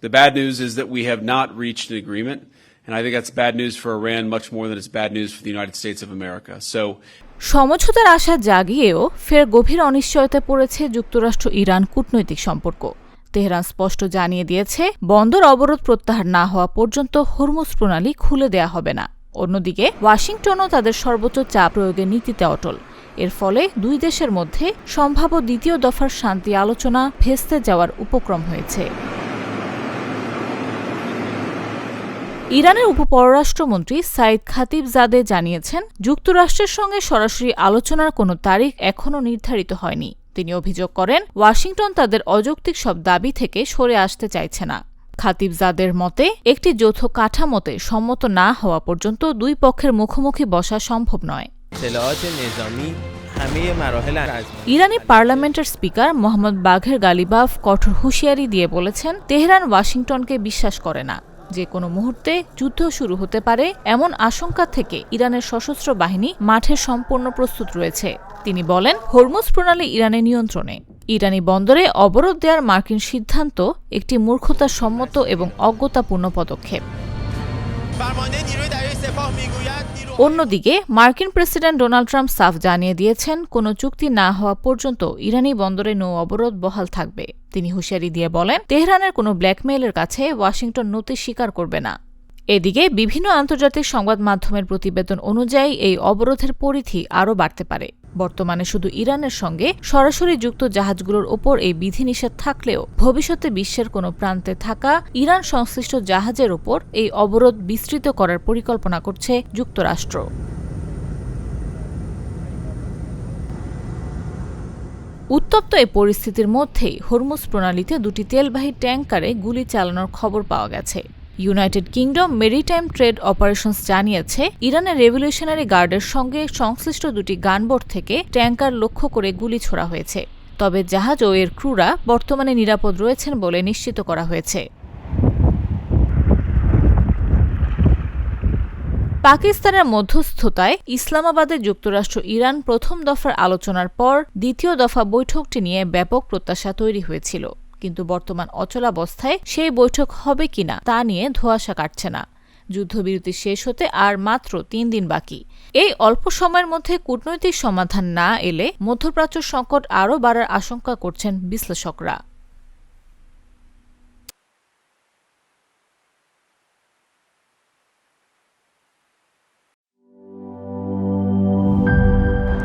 The bad news is that we have not reached an agreement, and I think that's bad news for Iran much more than it's bad news for the United States of America. So সমঝোতার আশা জাগিয়েও ফের গভীর অনিশ্চয়তায় পড়েছে যুক্তরাষ্ট্র Iran কূটনৈতিক সম্পর্ক। Tehran স্পষ্ট জানিয়ে দিয়েছে, বন্দর অবরোধ প্রত্যাহার না হওয়া পর্যন্ত হরমুজ প্রণালী খুলে দেয়া হবে না। অন্যদিকে ওয়াশিংটনও তাদের সর্বোচ্চ চাপ প্রয়োগের নীতিতে অটল। এর ফলে দুই দেশের মধ্যে সম্ভাব্য দ্বিতীয় দফার শান্তি আলোচনা ভেস্তে যাওয়ার উপক্রম হয়েছে। ইরানের উপপররাষ্ট্রমন্ত্রী সাইদ খাতিবজাদে জানিয়েছেন, যুক্তরাষ্ট্রের সঙ্গে সরাসরি আলোচনার কোনো তারিখ এখনও নির্ধারিত হয়নি। তিনি অভিযোগ করেন, ওয়াশিংটন তাদের অযৌক্তিক সব দাবি থেকে সরে আসতে চাইছে না। খাতিবজাদের মতে, একটি যৌথ কাঠামোতে সম্মত না হওয়া পর্যন্ত দুই পক্ষের মুখোমুখি বসা সম্ভব নয়। ইরানি পার্লামেন্টের স্পিকার মোহাম্মদ বাঘের গালিবাফ কঠোর হুঁশিয়ারি দিয়ে বলেছেন, তেহরান ওয়াশিংটনকে বিশ্বাস করে না। যে কোনো মুহূর্তে যুদ্ধ শুরু হতে পারে এমন আশঙ্কা থেকে ইরানের সশস্ত্র বাহিনী মাঠে সম্পূর্ণ প্রস্তুত রয়েছে। তিনি বলেন, হরমুজ প্রণালী ইরানের নিয়ন্ত্রণে। ইরানি বন্দরে অবরোধ দেওয়ার মার্কিন সিদ্ধান্ত একটি মূর্খতাসম্মত এবং অজ্ঞতাপূর্ণ পদক্ষেপ। অন্যদিকে মার্কিন প্রেসিডেন্ট ডোনাল্ড ট্রাম্প সাফ জানিয়ে দিয়েছেন, কোনো চুক্তি না হওয়া পর্যন্ত ইরানি বন্দরে নৌ অবরোধ বহাল থাকবে। তিনি হুঁশিয়ারি দিয়ে বলেন, তেহরানের কোনো ব্ল্যাকমেইলের কাছে ওয়াশিংটন নতি স্বীকার করবে না। এদিকে বিভিন্ন আন্তর্জাতিক সংবাদ মাধ্যমের প্রতিবেদন অনুযায়ী এই অবরোধের পরিধি আরও বাড়তে পারে। বর্তমানে শুধু ইরানের সঙ্গে সরাসরি যুক্ত জাহাজগুলোর ওপর এই বিধিনিষেধ থাকলেও ভবিষ্যতে বিশ্বের কোনো প্রান্তে থাকা ইরান সংশ্লিষ্ট জাহাজের ওপর এই অবরোধ বিস্তৃত করার পরিকল্পনা করছে যুক্তরাষ্ট্র। উত্তপ্ত এই পরিস্থিতির মধ্যেই হরমুজ প্রণালীতে দুটি তেলবাহী ট্যাংকারে গুলি চালানোর খবর পাওয়া গেছে। United kingdom maritime trade operations জানিয়েছে, ইরানের রেভলিউশনারি গার্ডের সঙ্গে সংশ্লিষ্ট দুটি গানবোট থেকে ট্যাংকার লক্ষ্য করে গুলি ছোড়া হয়েছে। তবে জাহাজ ও এর ক্রুরা বর্তমানে নিরাপদ রয়েছেন বলে নিশ্চিত করা হয়েছে। পাকিস্তানের মধ্যস্থতায় ইসলামাবাদে যুক্তরাষ্ট্র ইরান প্রথম দফার আলোচনার পর দ্বিতীয় দফা বৈঠকটি নিয়ে ব্যাপক প্রত্যাশা তৈরি হয়েছিল। কিন্তু বর্তমান অচলাবস্থায় সেই বৈঠক হবে কিনা তা নিয়ে ধোঁয়াশা কাটছে না। যুদ্ধবিরতি শেষ হতে আর মাত্র 3 দিন বাকি। এই অল্প সময়ের মধ্যে কূটনৈতিক সমাধান না এলে মধ্যপ্রাচ্য সংকট আরও বাড়ার আশঙ্কা করছেন বিশ্লেষকরা।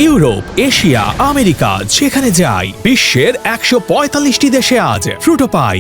ইউরোপ, এশিয়া, আমেরিকা, যেখানে যাই বিশ্বের 145টি দেশে আজ ফ্রুটো পাই।